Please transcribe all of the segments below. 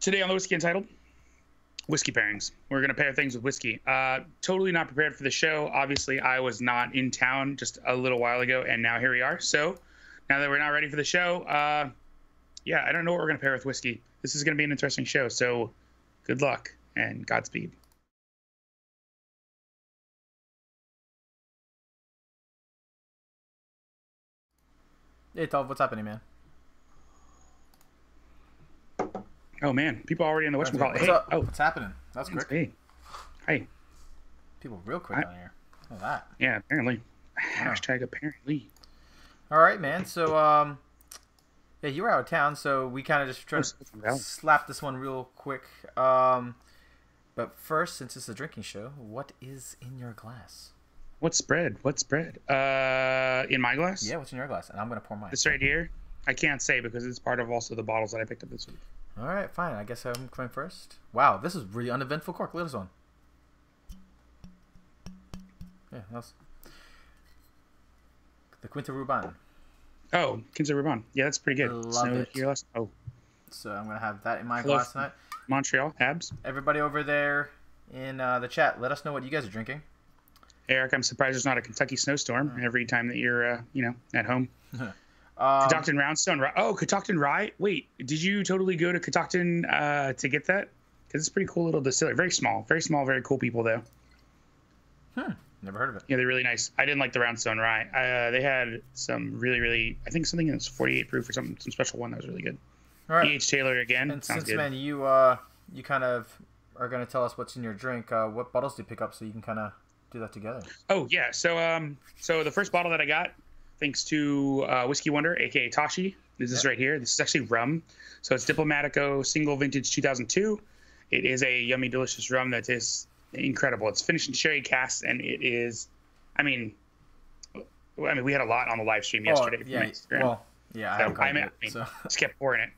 Today on the Whiskey Untitled, whiskey pairings. We're going to pair things with whiskey. Totally not prepared for the show. Obviously, I was not in town just a little while ago, and now here we are. So now that we're not ready for the show, yeah, I don't know what we're going to pair with whiskey. This is going to be an interesting show, so good luck and Godspeed. Hey, Tov, what's happening, man? Oh, man. People already in the whatchamacallit. What's Hey, up? oh. What's happening? That's quick. Hey. Hi. People real quick on here. Look at that. Yeah, apparently. Hashtag apparently. All right, man. So, yeah, you were out of town, so we kind of just tried to slap this one real quick. But first, since it's a drinking show, what is in your glass? What's spread? What's spread? In my glass? Yeah, what's in your glass? And I'm going to pour mine. This right here? I can't say because it's part of also the bottles that I picked up this week. All right, fine. I guess I'm coming first. Wow, this is really uneventful cork. Look at this one. Yeah, that's the Quinta Ruban. Oh, Quinta Ruban. Yeah, that's pretty good. Love it. Oh. So I'm going to have that in my glass tonight. Montreal, Habs. Everybody over there in the chat, let us know what you guys are drinking. Eric, I'm surprised there's not a Kentucky snowstorm every time that you're, at home. Catoctin Roundstone. Oh, Catoctin Rye. Wait, did you totally go to Catoctin to get that? Because it's a pretty cool little distillery. Very small, very cool people though. Never heard of it. Yeah, they're really nice. I didn't like the Roundstone Rye. They had some really, I think something that's 48 proof or something, some special one that was really good. All right. E.H. Taylor again. And Sounds since, good. man, you kind of are going to tell us what's in your drink, what bottles do you pick up so you can kind of do that together? Oh, yeah. So the first bottle that I got, thanks to Whiskey Wonder, a.k.a. Tashi. This is right here. This is actually rum. So it's Diplomatico Single Vintage 2002. It is a yummy, delicious rum that is incredible. It's finished in sherry cask, and it is, I mean, we had a lot on the live stream yesterday. Yeah, Instagram. well, yeah, so just kept pouring it.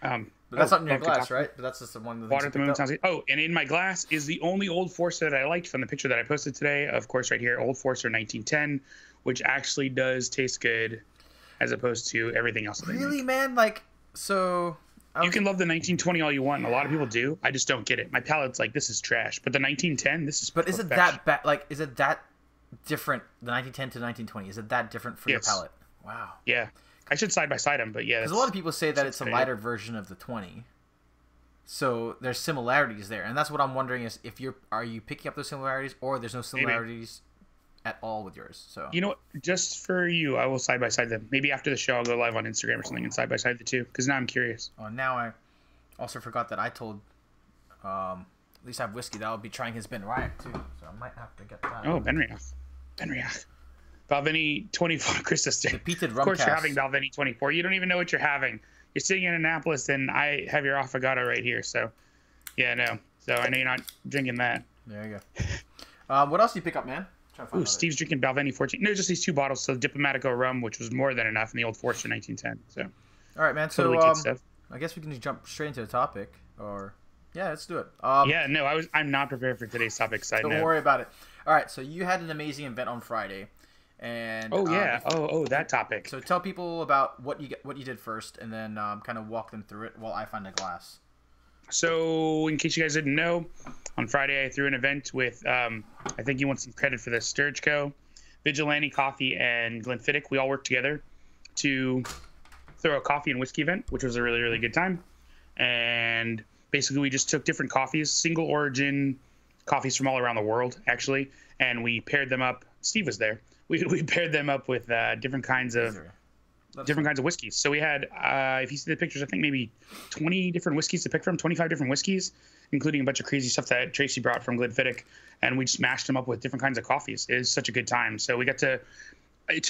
But that's not in your glass, right? But that's just the one. Water at the Moon sounds good. Oh, and in my glass is the only Old Forester that I liked from the picture that I posted today. Of course, right here, Old Forester 1910, which actually does taste good, as opposed to everything else. Really, man? Like, so you can love the 1920 all you want, and a lot of people do. I just don't get it. My palate's like, this is trash. But the 1910, this is. But is it that bad? Like, is it that different? The 1910 to 1920, is it that different for your palate? Wow. Yeah. I should side by side them, but yeah. Because a lot of people say that it's a lighter version of the 20. So there's similarities there, and that's what I'm wondering is if are you picking up those similarities, or there's no similarities at all with yours? So you know what? Just for you, I will side by side them. Maybe after the show, I'll go live on Instagram or something and side by side the two, because now I'm curious. Oh, now I also forgot that I told at least I have Whiskey that I'll be trying his Ben Riach too, so I might have to get that. Oh, Ben Riach. Balvenie 24, Christus. The peated rum Of course, cast. you're having Balvenie 24. You don't even know what you're having. You're sitting in Annapolis, and I have your affogato right here. So, yeah, no. So I know you're not drinking that. There you go. What else do you pick up, man? Ooh, Steve's drinking Balvenie 14. No, just these two bottles. So Diplomatico rum, which was more than enough, and the Old Forester 1910. So, all right, man. Totally So good stuff. I guess we can just jump straight into the topic, or yeah, let's do it. Yeah, no, I'm not prepared for today's topic. Side note. Don't worry about it. All right, so you had an amazing event on Friday. And oh yeah, that topic. So tell people about what you did first, and then kind of walk them through it while I find a glass. So in case you guys didn't know, on Friday I threw an event with I think you want some credit for this, Sturge Co., Vigilante Coffee, and Glenfiddich. We all worked together to throw a coffee and whiskey event, which was a really good time. And basically we just took different coffees, single origin coffees from all around the world actually, and we paired them up. Steve was there. We paired them up with different kinds of whiskeys. So we had, if you see the pictures, I think maybe 20 different whiskeys to pick from, 25 different whiskeys, including a bunch of crazy stuff that Tracy brought from Glenfiddich, and we just mashed them up with different kinds of coffees. It was such a good time. So we got to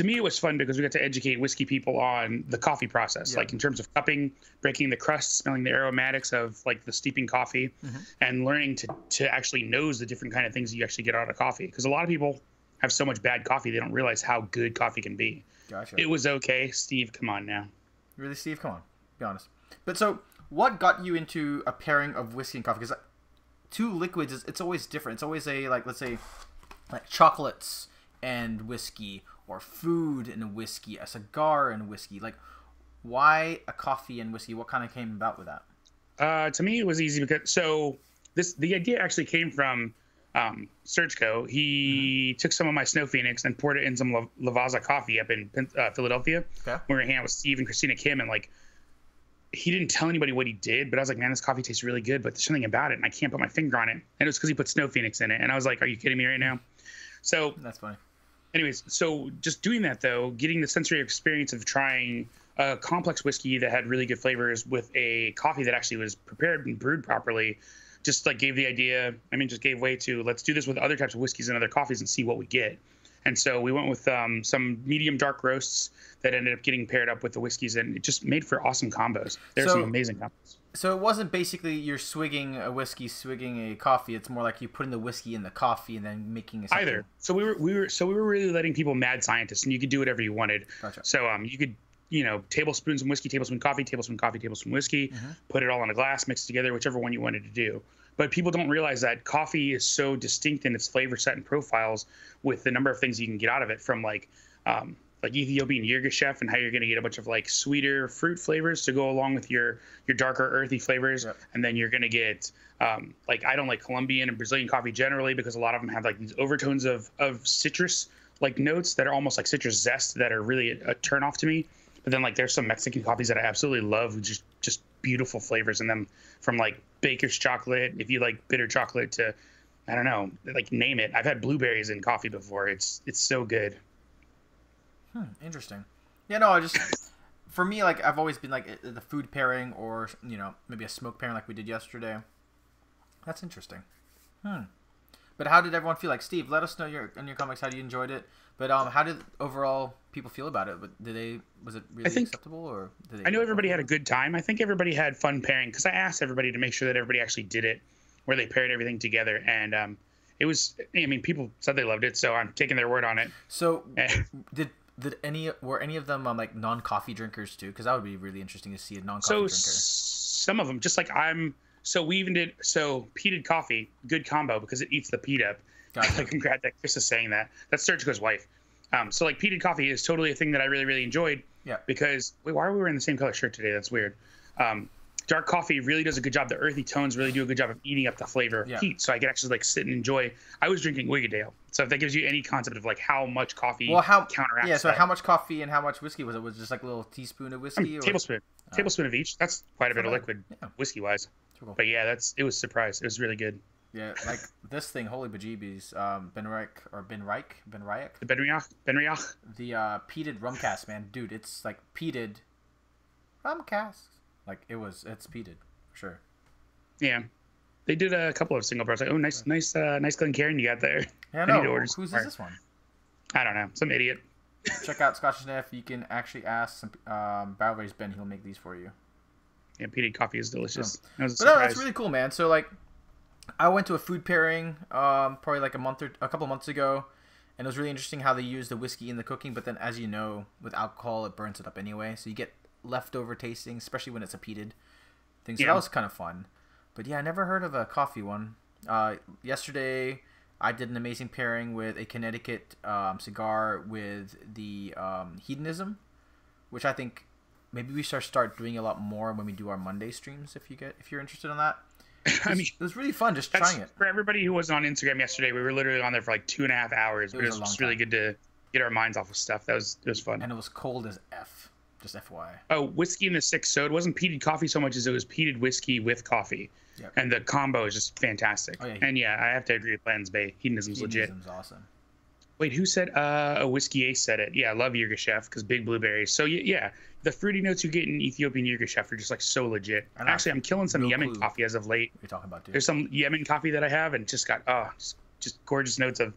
me, it was fun because we got to educate whiskey people on the coffee process, like in terms of cupping, breaking the crust, smelling the aromatics of like the steeping coffee, and learning to actually nose the different kind of things that you actually get out of coffee. Because a lot of people have so much bad coffee, they don't realize how good coffee can be. Gotcha. It was okay. Steve, come on now. Really, Steve? Come on. Be honest. But so, what got you into a pairing of whiskey and coffee? Because two liquids, it's always different. It's always let's say, like chocolates and whiskey, or food and whiskey, a cigar and whiskey. Like, why a coffee and whiskey? What kind of came about with that? To me, it was easy because the idea actually came from Sergco. He took some of my Snow Phoenix and poured it in some Lavazza coffee up in Philadelphia. Okay. We were hanging out with Steve and Christina Kim, and like he didn't tell anybody what he did, but I was like, man, this coffee tastes really good, but there's something about it, and I can't put my finger on it. And it was because he put Snow Phoenix in it, and I was like, are you kidding me right now? So That's funny. anyways, so just doing that though, getting the sensory experience of trying a complex whiskey that had really good flavors with a coffee that actually was prepared and brewed properly, just like gave the idea. I mean, just gave way to let's do this with other types of whiskeys and other coffees and see what we get. And so we went with some medium dark roasts that ended up getting paired up with the whiskeys, and it just made for awesome combos. There's some amazing combos. So it wasn't basically you're swigging a whiskey, swigging a coffee. It's more like you putting the whiskey in the coffee and then making a something. Either. So we were really letting people mad scientists, and you could do whatever you wanted. Gotcha. So you could tablespoons of whiskey, tablespoon coffee, tablespoon whiskey, put it all in a glass, mix it together, whichever one you wanted to do. But people don't realize that coffee is so distinct in its flavor set and profiles with the number of things you can get out of it, from like Ethiopian Yirgacheffe, and how you're going to get a bunch of like sweeter fruit flavors to go along with your darker earthy flavors. Yep. And then you're going to get like, I don't like Colombian and Brazilian coffee generally because a lot of them have like these overtones of citrus like notes that are almost like citrus zest that are really a turn off to me. But then like there's some Mexican coffees that I absolutely love, with just beautiful flavors in them, from like baker's chocolate, if you like bitter chocolate, to I don't know, like name it. I've had blueberries in coffee before. It's so good. Interesting. Yeah, no, I just for me, like I've always been like the food pairing, or maybe a smoke pairing like we did yesterday. That's interesting. But how did everyone feel? Like, Steve, let us know in your comments how you enjoyed it. But how did overall people feel about it? Was it really acceptable, or I know everybody had a good time. I think everybody had fun pairing, because I asked everybody to make sure that everybody actually did it, where they paired everything together, and it was. I mean, people said they loved it, so I'm taking their word on it. So were any of them like non-coffee drinkers too? Because that would be really interesting to see a non-coffee drinker. Some of them, just like So we even did peated coffee, good combo because it eats the peat up. Gotcha. Like, congrats that Chris is saying that. That's Sergio's wife. So like peated coffee is totally a thing that I really, really enjoyed. Yeah. Because why are we wearing the same color shirt today? That's weird. Dark coffee really does a good job. The earthy tones really do a good job of eating up the flavor of peat. So I could actually like sit and enjoy. I was drinking Wiggedale. So if that gives you any concept of like how much coffee counteracts. Yeah. So how much coffee and how much whiskey was it? Was it just like a little teaspoon of whiskey? Tablespoon of each. That's quite a bit of liquid, whiskey wise. Cool. But yeah, it was a surprise. It was really good. Yeah, like this thing, holy bejeebies, Ben Reich. The Ben Riach. The peated rum cask, man, dude, it's like peated rum cask. Like it's peated for sure. Yeah, they did a couple of single bars. Like, oh, nice Glencairn you got there. Yeah, no. Whose is this one? I don't know, some idiot. Check out Scotch Sniff. You can actually ask some Barrel Raised Ben. He'll make these for you. Yeah, peated coffee is delicious. No, that's really cool, man. So like, I went to a food pairing probably like a couple months ago, and it was really interesting how they use the whiskey in the cooking. But then, as you know, with alcohol, it burns it up anyway, so you get leftover tasting, especially when it's a peated thing. So that was kind of fun. But yeah, I never heard of a coffee one. Yesterday, I did an amazing pairing with a Connecticut cigar with the Hedonism, which I think maybe we should start doing a lot more when we do our Monday streams. If you're interested in that, it was really fun just trying it. For everybody who wasn't on Instagram yesterday, we were literally on there for like 2.5 hours. It was just really good to get our minds off of stuff. It was fun. And it was cold as F. Just FYI. Oh, whiskey in the six. So it wasn't peated coffee so much as it was peated whiskey with coffee. Yep. And the combo is just fantastic. Oh, yeah, and yeah, I have to agree with Lens Bay. Hedonism's legit. Hedonism's awesome. Wait, who said a Whiskey Ace said it? Yeah, I love Yirgacheffe because big blueberries. So yeah, the fruity notes you get in Ethiopian Yirgacheffe are just like so legit. Actually, I'm killing some Yemen coffee as of late. What are you talking about, dude? There's some Yemen coffee that I have and just got just gorgeous notes of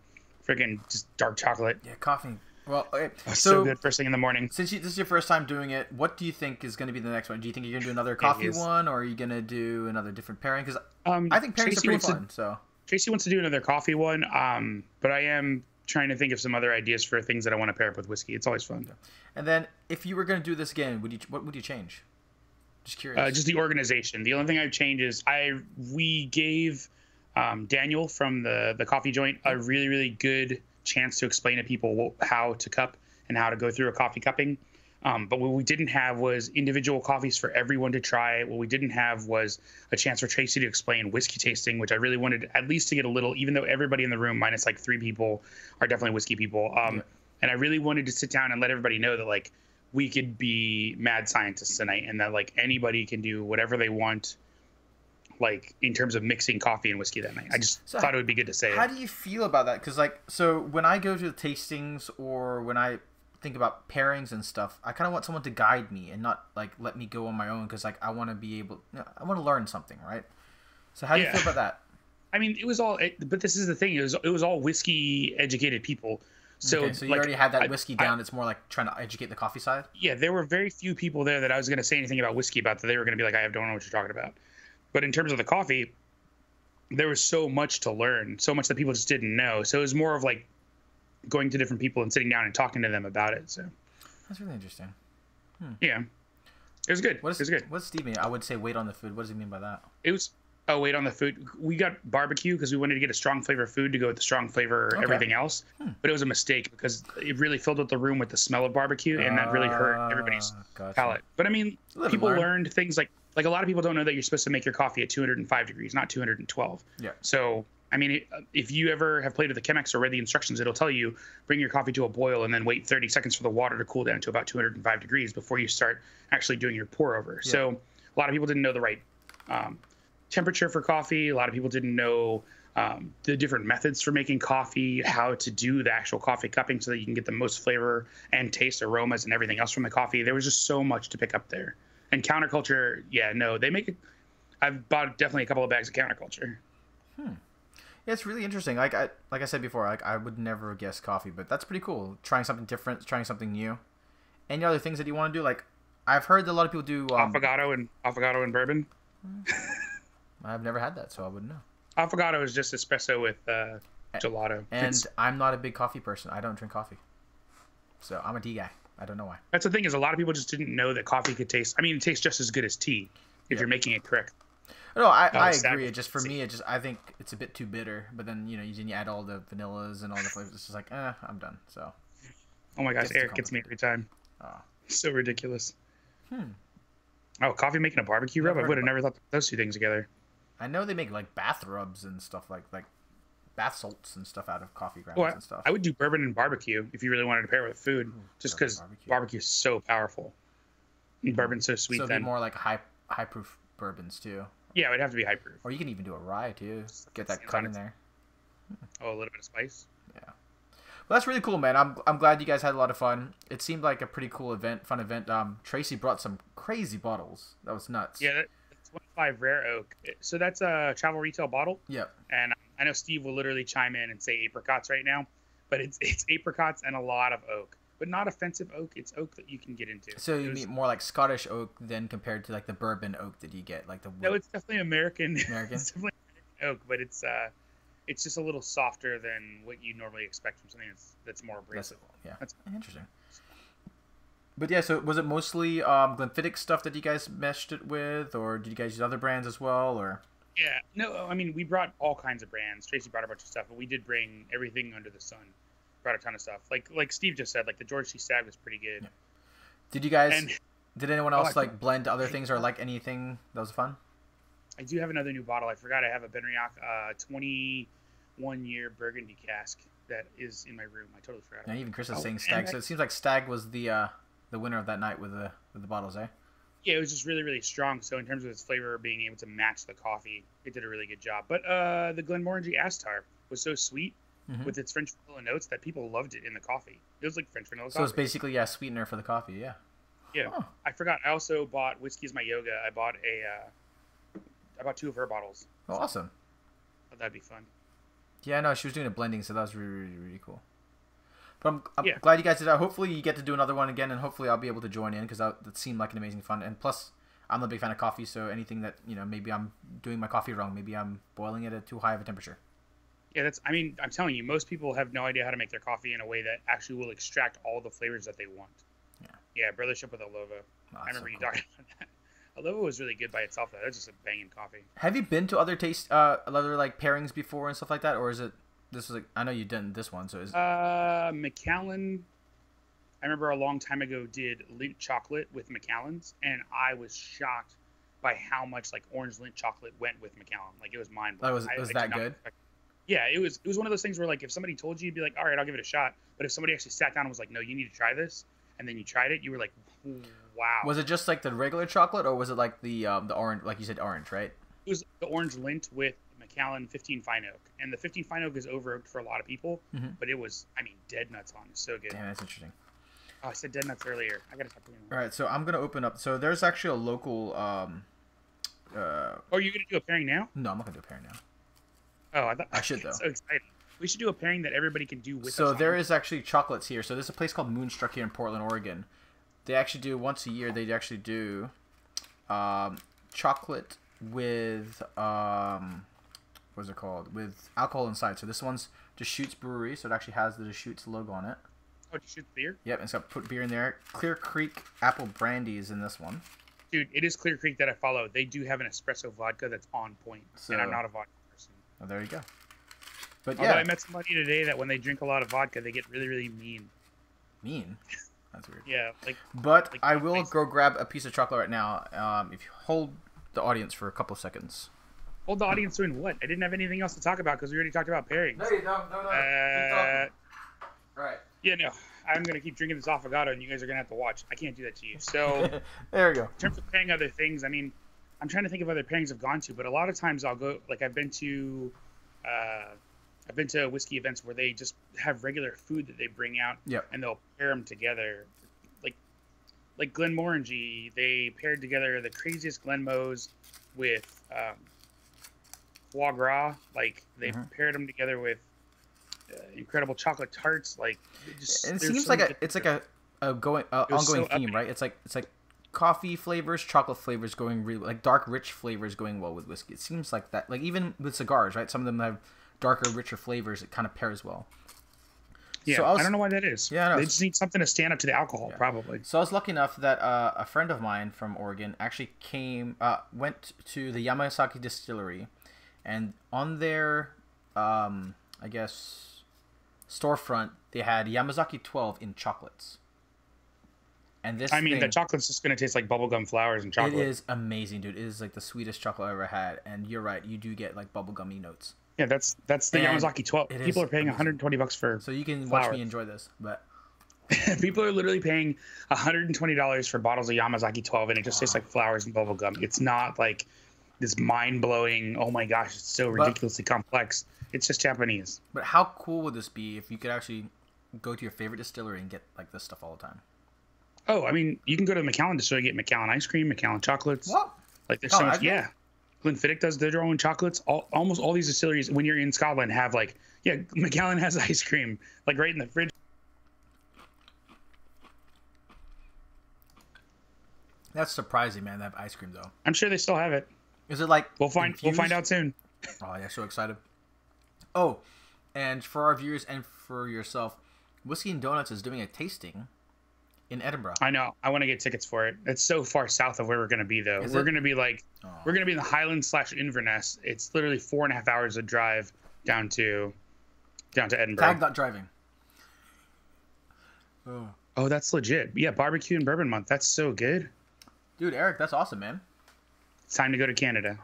freaking just dark chocolate. Yeah, coffee. Well, okay. So good first thing in the morning. Since this is your first time doing it, what do you think is going to be the next one? Do you think you're going to do another coffee one, or are you going to do another different pairing? Because I think pairings are pretty fun. Tracy wants to do another coffee one, but I am trying to think of some other ideas for things that I want to pair up with whiskey. It's always fun. And then, if you were going to do this again, what would you change? Just curious. Just the organization. The only thing I'd change is we gave Daniel from the coffee joint a really, really good chance to explain to people how to cup and how to go through a coffee cupping. But what we didn't have was individual coffees for everyone to try. What we didn't have was a chance for Tracy to explain whiskey tasting, which I really wanted at least to get a little, even though everybody in the room, minus like 3 people, are definitely whiskey people. Yeah. And I really wanted to sit down and let everybody know that like we could be mad scientists tonight, and that like anybody can do whatever they want, like in terms of mixing coffee and whiskey that night. I just thought it would be good to say How it. do you feel about that? Because like, so when I go to the tastings or when I think about pairings and stuff, I kind of want someone to guide me and not like let me go on my own, because like I want to be able, I want to learn something, right? So how do you feel about that? I mean, it was all, but this is the thing. It was all whiskey educated people. So, Okay, so you like, already had that whiskey down. It's more like trying to educate the coffee side. Yeah, there were very few people there that I was going to say anything about whiskey about, that they were going to be like, I don't know what you're talking about. But in terms of the coffee, there was so much to learn, so much that people just didn't know. So it was more of like going to different people and sitting down and talking to them about it. So That's really interesting. yeah, it was good. It was good. What's Steve mean? I would say wait on the food. What does he mean by that? It was. Oh, wait on the food. We got barbecue because we wanted to get a strong flavor food to go with the strong flavor everything else. But it was a mistake because it really filled up the room with the smell of barbecue, and that really hurt everybody's palate. But I mean, people learned things like a lot of people don't know that you're supposed to make your coffee at 205 degrees, not 212. Yeah. So I mean, if you ever have played with the Chemex or read the instructions, it'll tell you bring your coffee to a boil and then wait 30 seconds for the water to cool down to about 205 degrees before you start actually doing your pour over. Yeah. So a lot of people didn't know the right temperature for coffee. A lot of people didn't know the different methods for making coffee, how to do the actual coffee cupping so that you can get the most flavor and taste, aromas, and everything else from the coffee. There was just so much to pick up there. And counterculture, yeah, no, they make it. I've bought definitely a couple of bags of counterculture. Yeah, it's really interesting. Like I said before, like I would never guess coffee, but that's pretty cool. Trying something different, trying something new. Any other things that you want to do? Like I've heard that a lot of people do affogato and bourbon. I've never had that, so I wouldn't know. Affogato is just espresso with gelato. And I'm not a big coffee person. I don't drink coffee, so I'm a tea guy. I don't know why. That's the thing, is a lot of people just didn't know that coffee could taste. I mean, it tastes just as good as tea if you're making it correct. No, I agree. It just for me, I think it's a bit too bitter. But then you add all the vanillas and all the flavors. It's just like, I'm done. So. Oh my gosh, Eric gets me every time. Oh. So ridiculous. Oh, coffee making a barbecue rub? I would have never thought those two things together. I know they make like bath rubs and stuff like bath salts and stuff out of coffee grounds and stuff. I would do bourbon and barbecue if you really wanted to pair it with food, just because barbecue is so powerful. And bourbon's so sweet. So it'd be more like high proof bourbons too. Yeah, it would have to be high proof. Or you can even do a rye too. Get that cut in there. Oh, a little bit of spice. Yeah. Well, that's really cool, man. I'm glad you guys had a lot of fun. It seemed like a pretty cool fun event. Tracy brought some crazy bottles. That was nuts. Yeah, that's 25 rare oak. So that's a travel retail bottle. Yep. And I know Steve will literally chime in and say apricots right now, but it's apricots and a lot of oak. But not offensive oak. It's oak that you can get into. So you mean more like Scottish oak than compared to like the bourbon oak that you get, like the wood? No, it's definitely American. American. It's definitely American oak, but it's just a little softer than what you normally expect from something that's more abrasive. That's interesting. But yeah, so was it mostly Glenfiddich stuff that you guys meshed it with, or did you guys use other brands as well, or? Yeah, no, I mean we brought all kinds of brands. Tracy brought a bunch of stuff, but we did bring everything under the sun. Brought a ton of stuff. Like Steve just said, like the George C. Stagg was pretty good. Yeah. Did you guys? Did anyone else like blend other things or like anything that was fun? I do have another new bottle. I forgot I have a Benriach 21-year Burgundy cask that is in my room. I totally forgot. Yeah, even Chris is saying Stagg. So it seems like Stagg was the winner of that night with the bottles, eh? Yeah, it was just really, really strong. So in terms of its flavor, being able to match the coffee, it did a really good job. But the Glenmorangie Astar was so sweet. With its French vanilla notes that people loved it in the coffee. It was like French vanilla coffee. So it's basically a sweetener for the coffee, yeah. Yeah. Huh. I forgot. I also bought Whiskey is My Yoga. I bought 2 of her bottles. Oh, so awesome. That'd be fun. Yeah, no, she was doing a blending, so that was really, really, really cool. But I'm glad you guys did that. Hopefully you get to do another one again, and hopefully I'll be able to join in, because that seemed like an amazing fun. And plus, I'm a big fan of coffee, so anything that, maybe I'm doing my coffee wrong. Maybe I'm boiling it at too high of a temperature. Yeah, I'm telling you, most people have no idea how to make their coffee in a way that actually will extract all the flavors that they want. Yeah, brothership with Alova. I remember you talking about that. Alova was really good by itself, though. That was just a banging coffee. Have you been to other other like pairings before and stuff like that, or is it this was like I know you've done this one, so is Macallan. I remember a long time ago did Lindt chocolate with Macallan's, and I was shocked by how much like orange Lindt chocolate went with Macallan. Like it was mind blowing. Was that good? Yeah, it was one of those things where like if somebody told you, you'd be like, all right, I'll give it a shot. But if somebody actually sat down and was like, no, you need to try this, and then you tried it, you were like, wow. Was it just like the regular chocolate, or was it like the orange, like you said, orange, right? It was the orange Lindt with Macallan 15 Fine Oak, and the 15 Fine Oak is over oaked for a lot of people, but it was, I mean, dead nuts on. It's so good. Damn, that's interesting. Oh, I said dead nuts earlier. I gotta stop doing that. All right, so I'm gonna open up. So there's actually a local. Oh, are you gonna do a pairing now? No, I'm not gonna do a pairing now. Oh, I should though. So excited. We should do a pairing that everybody can do with. So there is actually chocolates here. So there's a place called Moonstruck here in Portland, Oregon. They actually do once a year. They actually do chocolate with what's it called? With alcohol inside. So this one's Deschutes Brewery. So it actually has the Deschutes logo on it. Oh, Deschutes beer? Yep, it's got put beer in there. Clear Creek apple brandy is in this one. Dude, it is Clear Creek that I follow. They do have an espresso vodka that's on point, and I'm not a vodka person. Oh, there you go. But Although I met somebody today that when they drink a lot of vodka, they get really, really mean. Mean? That's weird. Yeah, like. But like I will go grab a piece of chocolate right now. If you hold the audience for a couple of seconds. Hold the audience doing what? I didn't have anything else to talk about because we already talked about pairings. No, you don't. No. Keep talking. All right. Yeah, no. I'm gonna keep drinking this affogato, and you guys are gonna have to watch. I can't do that to you. So there we go. In terms of pairing other things, I mean, I'm trying to think of other pairings I've gone to, but a lot of times I'll go. Like I've been to whiskey events where they just have regular food that they bring out, and they'll pair them together. Like Glenmorangie, they paired together the craziest Glenmos with foie gras. Like they paired them together with incredible chocolate tarts. Like it seems like it's like a ongoing theme, right? It's like coffee flavors, chocolate flavors going really like dark, rich flavors going well with whiskey. It seems like that. Like even with cigars, right? Some of them have darker, richer flavors. It kind of pairs well. Yeah, so I don't know why that is. Yeah, they just need something to stand up to the alcohol, probably. So I was lucky enough that a friend of mine from Oregon actually went to the Yamazaki distillery, and on their, I guess, storefront they had Yamazaki 12 in chocolates. And this, the chocolate's just gonna taste like bubblegum flowers and chocolate. It is amazing, dude. It is like the sweetest chocolate I ever had, and you're right, you do get like bubblegummy notes. Yeah, that's the Yamazaki 12. People are paying $120 for. So you can flowers. Watch me enjoy this, but people are literally paying $120 for bottles of Yamazaki 12, and it just tastes like flowers and bubblegum. It's not like this mind-blowing. Oh my gosh, it's so ridiculously complex. It's just Japanese. But how cool would this be if you could actually go to your favorite distillery and get like this stuff all the time? Oh, I mean, you can go to the Macallan distillery, get Macallan ice cream, Macallan chocolates. What? Like there's so much. Yeah. Glenfiddich does their own chocolates. Almost all these distilleries, when you're in Scotland, have Macallan has ice cream, like right in the fridge. That's surprising, man. They have ice cream though. I'm sure they still have it. Is it like we'll find out soon. Oh yeah, so excited. Oh, and for our viewers and for yourself, Whiskey and Donuts is doing a tasting in Edinburgh. I know. I want to get tickets for it. It's so far south of where we're going to be, though. We're going to be we're going to be in the Highlands/Inverness. It's literally 4.5 hours of drive down to Edinburgh. Tag that driving. Oh, that's legit. Yeah, barbecue and bourbon month. That's so good. Dude, Eric, that's awesome, man. It's time to go to Canada.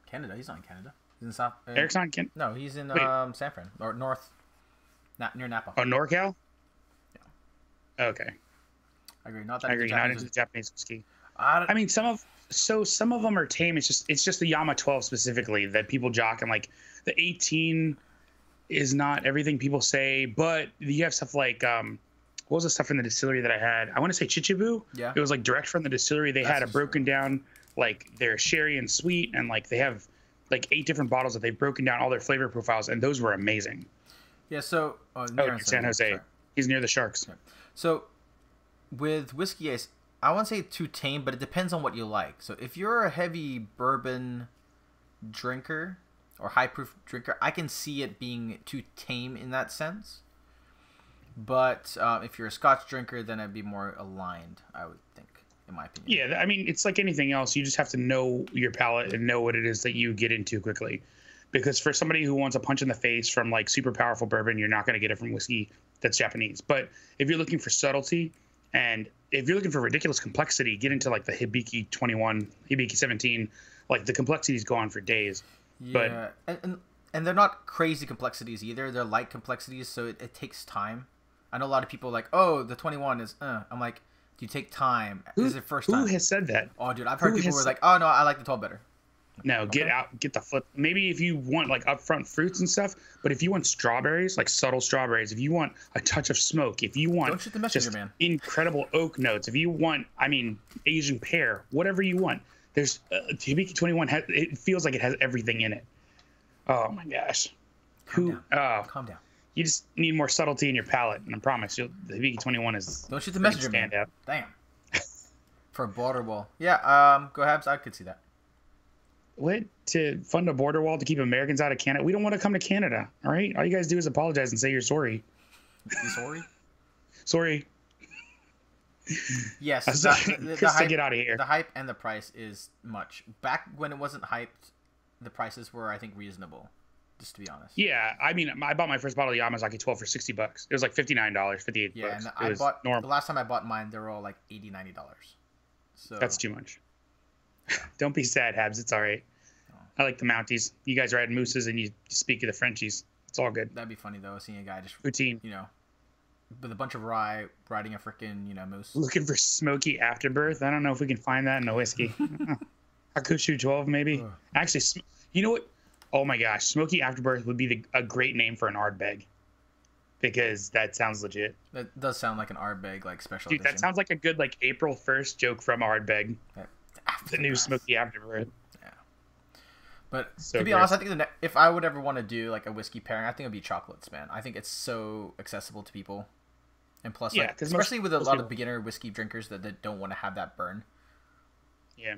Canada? He's not in Canada. He's in South. Eric's not in Canada? No, he's in San Fran or North, not near Napa. Oh, NorCal? Yeah. Okay. I agree. Not into Japanese whiskey. I mean, some of them are tame. It's just the Yama 12 specifically that people jock, and like the 18 is not everything people say. But you have stuff like what was the stuff in the distillery that I had? I want to say Chichibu. Yeah. It was like direct from the distillery. They had a broken down like their sherry and sweet, and like they have like 8 different bottles that they've broken down all their flavor profiles, and those were amazing. Yeah. So San Jose. Sorry. He's near the Sharks. Okay. So. With whiskey, I won't say too tame, but it depends on what you like. So if you're a heavy bourbon drinker or high proof drinker, I can see it being too tame in that sense. But if you're a Scotch drinker, then it'd be more aligned, I would think, in my opinion. Yeah, I mean, it's like anything else. You just have to know your palate and know what it is that you get into quickly. because for somebody who wants a punch in the face from like super powerful bourbon, you're not going to get it from whiskey that's Japanese. But if you're looking for subtlety and if you're looking for ridiculous complexity, get into like the Hibiki 21, Hibiki 17. Like the complexities go on for days. Yeah, but, and they're not crazy complexities either. They're light complexities, so it takes time. I know a lot of people are like, oh, the 21 is. I'm like, do you take time? Is it first time? Who has said that? Oh, dude, I've heard people who are like, oh no, I like the 12 better. No, okay. Get the flip. Maybe if you want like upfront fruits and stuff, but if you want strawberries, like subtle strawberries, if you want a touch of smoke, if you want don't shoot the messenger, just man. Incredible oak notes, if you want, Asian pear, whatever you want. There's Hibiki 21 it feels like it has everything in it. Oh my gosh. Calm down. You just need more subtlety in your palate, and I promise the Hibiki 21 is. Don't shoot the messenger, man. Out. Damn. For a border wall. Yeah. Go Habs. I could see that. What? To fund a border wall to keep Americans out of Canada? We don't want to come to Canada. All right. All you guys do is apologize and say you're sorry. You sorry? Sorry. Yes. The hype, get out of here. The hype and the price is much. Back when it wasn't hyped, the prices were, I think, reasonable. Just to be honest. Yeah, I bought my first bottle of Yamazaki 12 for $60. It was like $59, $58. Yeah, and it was normal. The last time I bought mine, they were all like $80, $90. So that's too much. Don't be sad, Habs. It's all right. Oh. I like the Mounties. You guys ride mooses and you speak of the Frenchies. It's all good. That'd be funny though, seeing a guy just routine. With a bunch of rye riding a freaking moose. Looking for smoky afterbirth. I don't know if we can find that in a whiskey. Hakushu 12 maybe. Ugh. Actually, you know what? Oh my gosh, Smoky Afterbirth would be a great name for an Ardbeg, because that sounds legit. That does sound like an Ardbeg like special edition. That sounds like a good like April 1st joke from Ardbeg. The new Smoky Afterbirth. Yeah. But so to be honest, I think if I would ever want to do like a whiskey pairing, I think it'd be chocolates, man. I think it's so accessible to people, and plus, like, especially with a lot of beginner whiskey drinkers that don't want to have that burn. Yeah.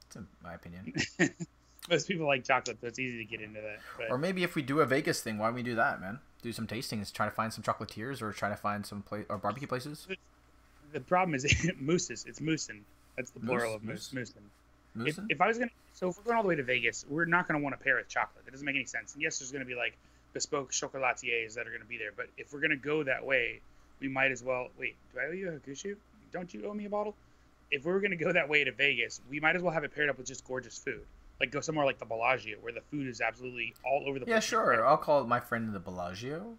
That's in my opinion. Most people like chocolate, so it's easy to get into that. But. Or maybe if we do a Vegas thing, why don't we do that, man? Do some tastings, try to find some chocolatiers, or try to find some or barbecue places. The problem is mooses. It's moosin. That's the plural of moose. Moosin. If I was gonna, so if we're going all the way to Vegas, we're not gonna want to pair with chocolate. It doesn't make any sense. And yes, there's gonna be like bespoke chocolatiers that are gonna be there. But if we're gonna go that way, we might as well. Wait, do I owe you a Hakushu? Don't you owe me a bottle? If we were gonna go that way to Vegas, we might as well have it paired up with just gorgeous food. Like go somewhere like the Bellagio, where the food is absolutely all over the place. Yeah, sure. I'll call my friend the Bellagio.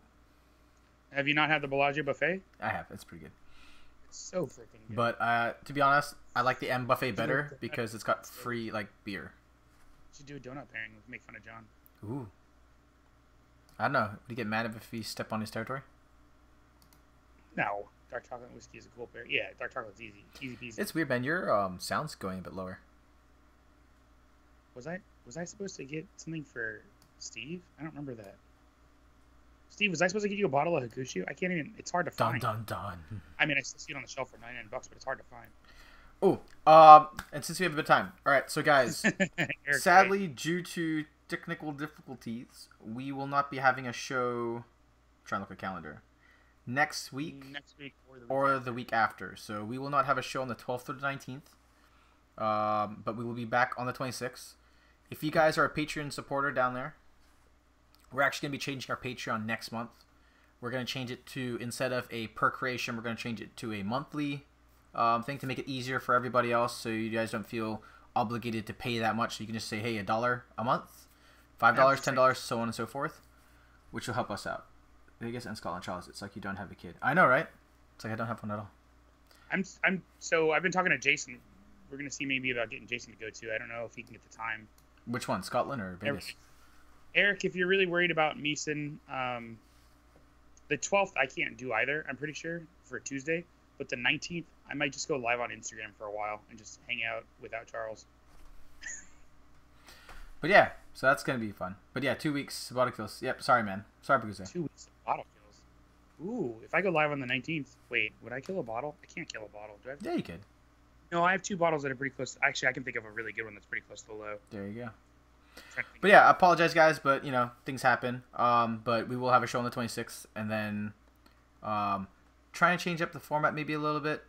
Have you not had the Bellagio buffet? I have. It's pretty good. It's so freaking good. But to be honest, I like the M buffet better because it's got free like beer. You should do a donut pairing. We can make fun of John. Ooh. I don't know. Would he get mad if we step on his territory? No. Dark chocolate and whiskey is a cool pair. Yeah, dark chocolate's easy. Easy peasy. It's weird, man. Your sound's going a bit lower. Was I supposed to get something for Steve? I don't remember that. Steve, was I supposed to get you a bottle of Hakushu? I can't even. It's hard to find. Dun. I mean, I still see it on the shelf for $99, but it's hard to find. Oh, and since we have a bit of time, all right. So, guys, sadly, due to technical difficulties, we will not be having a show. I'm trying to look at calendar. Next week or the week after. So we will not have a show on the 12th or the 19th. But we will be back on the 26th. If you guys are a Patreon supporter down there, we're actually going to be changing our Patreon next month. We're going to change it to, instead of a per creation, we're going to change it to a monthly thing to make it easier for everybody else, so you guys don't feel obligated to pay that much. So you can just say, hey, $1 a month, $5, $10, so on and so forth, which will help us out. Vegas and Scotland, Charles. It's like you don't have a kid. I know, right? It's like I don't have one at all. So I've been talking to Jason. We're gonna see maybe about getting Jason to go too. I don't know if he can get the time. Which one, Scotland or Vegas? Eric, if you're really worried about Meeson, the 12th I can't do either. I'm pretty sure for Tuesday, but the 19th I might just go live on Instagram for a while and just hang out without Charles. But yeah, so that's gonna be fun. But yeah, 2 weeks bottle kills. Yep, sorry man. Sorry, Baguze. 2 weeks of bottle kills. Ooh, if I go live on the 19th, wait, would I kill a bottle? I can't kill a bottle. Do I have to? Yeah, you could. No, I have 2 bottles that are pretty close. Actually, I can think of a really good one that's pretty close to the low. There you go. But yeah, I apologize, guys, but things happen. But we will have a show on the 26th, and then try and change up the format maybe a little bit.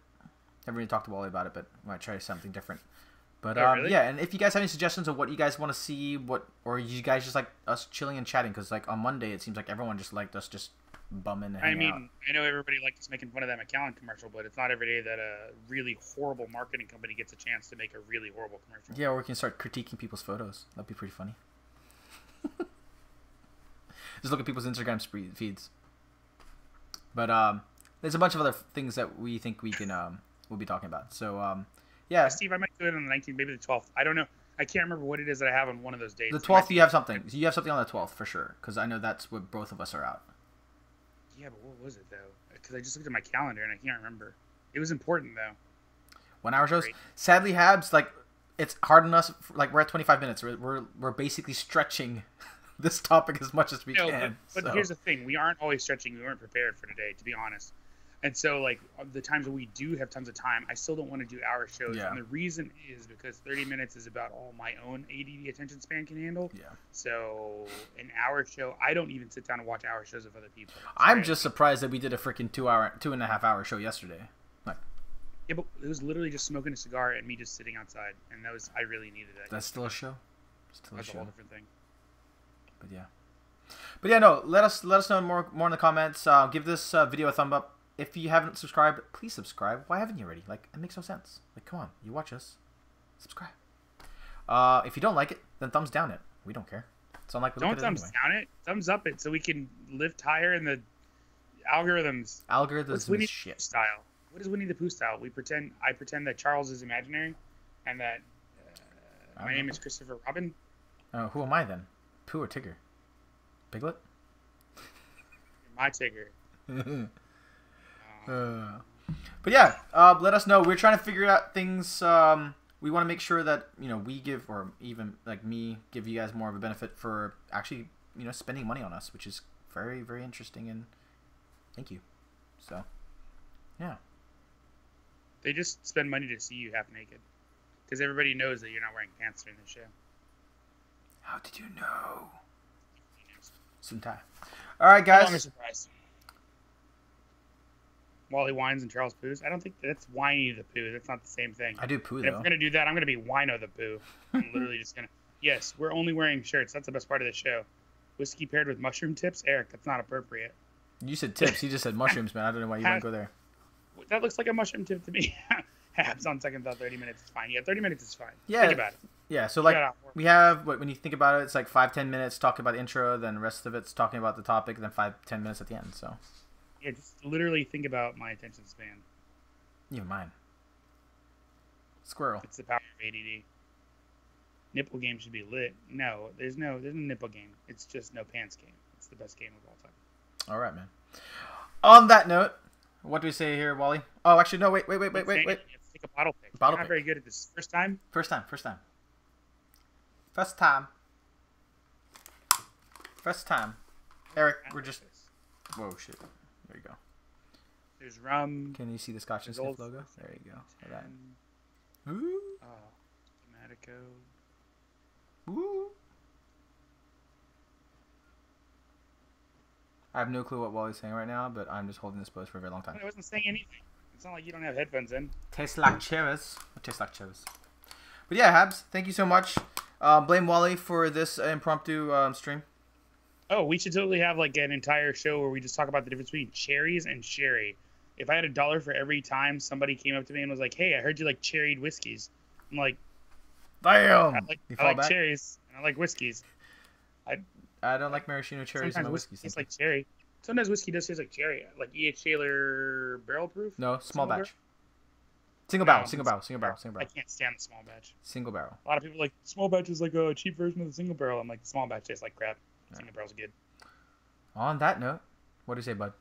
Haven't really talked to Wally about it, but I might try something different. But Oh, really? yeah, and if you guys have any suggestions of what you guys want to see, or you guys just like us chilling and chatting, because like on Monday it seems like everyone just liked us just bumming and hanging out. I know everybody liked us making fun of that McAllen commercial, but it's not every day that a really horrible marketing company gets a chance to make a really horrible commercial. Yeah, or we can start critiquing people's photos. That'd be pretty funny. Just look at people's Instagram feeds. But there's a bunch of other things that we think we can we'll be talking about. So yeah, Steve, I might do it on the 19th, maybe the 12th. I don't know. I can't remember what it is that I have on one of those days. The 12th, you have something. You have something on the 12th for sure, because I know that's what both of us are out. Yeah, but what was it though? Because I just looked at my calendar and I can't remember. It was important though. 1 hour shows. Great. Sadly, Habs, like it's hard on us. Like we're at 25 minutes. We're basically stretching this topic as much as we can. But so. Here's the thing: we aren't always stretching. We weren't prepared for today, to be honest. And so, like, the times that we do have tons of time, I still don't want to do hour shows. Yeah. And the reason is because 30 minutes is about all my own ADD attention span can handle. Yeah. So, an hour show, I don't even sit down and watch hour shows of other people. I'm just surprised that we did a freaking 2.5 hour show yesterday. Like, yeah, but it was literally just smoking a cigar and me just sitting outside. And I really needed that. That's still a show? Still That's a a show. whole different thing. But yeah, no, let us know more in the comments. Give this video a thumb up. If you haven't subscribed, please subscribe. Why haven't you already? Like, it makes no sense. Like, come on, you watch us, subscribe. If you don't like it, then thumbs down it. We don't care. It's unlike we Don't look at it thumbs anyway. down it. Thumbs up it so we can lift higher in the algorithms. Algorithms Winnie is the Pooh shit. style. What is Winnie the Pooh style? I pretend that Charles is imaginary, and that my name is Christopher Robin. Who am I then? Pooh or Tigger? Piglet? My Tigger. But yeah, let us know. We're trying to figure out things. We want to make sure that we give, or even like me, give you guys more of a benefit for actually spending money on us, which is very, very interesting, and thank you. So yeah, They just spend money to see you half naked, because everybody knows that you're not wearing pants during the show. How did you know? Suntai. All right, guys. I'm surprised. Wally Wines and Charles Poos. I don't think that's Winnie the Pooh. That's not the same thing. I do poo And though. if we're gonna do that, I'm gonna be Wino the Pooh. I'm literally just gonna. Yes, we're only wearing shirts. That's the best part of the show. Whiskey paired with mushroom tips, Eric. That's not appropriate. You said tips. He just said mushrooms, man. I don't know why you want to go there. That looks like a mushroom tip to me. Habs on second thought. 30 minutes is fine. Yeah, 30 minutes is fine. Yeah. Think about it. Yeah. So like we have when you think about it, it's like 5-10 minutes talking about the intro, then the rest of it's talking about the topic, and then 5-10 minutes at the end. So. Yeah, just literally think about my attention span. Even mine. Squirrel. It's the power of ADD. Nipple game should be lit. No, there's no nipple game. It's just no pants game. It's the best game of all time. All right, man. On that note, what do we say here, Wally? Oh, actually, no. Wait. Let's take a bottle pick. Bottle I'm not pick. very good at this. First time? First time. Eric, we're just. Whoa, shit. There you go. There's rum. Can you see the Scotch and Sniff logo? There you go. Like that. Ooh. Tomatico. Ooh. I have no clue what Wally's saying right now, but I'm just holding this pose for a very long time. I wasn't saying anything. It's not like you don't have headphones in. Tastes like cherries. Tastes like cherries. But yeah, Habs, thank you so much. Blame Wally for this impromptu stream. Oh, we should totally have like an entire show where we just talk about the difference between cherries and sherry. If I had $1 for every time somebody came up to me and was like, "Hey, I heard you like cherried whiskeys," I'm like, "Damn!" I like cherries and I like whiskeys. I don't like maraschino cherries in my whiskey. Tastes like cherry. Sometimes whiskey does taste like cherry, like E.H. Taylor barrel proof. No, small batch. Single barrel. I can't stand the small batch. Single barrel. A lot of people like small batch is like a cheap version of the single barrel. I'm like, the small batch tastes like crap. Single barrel's good. On that note, what do you say, bud?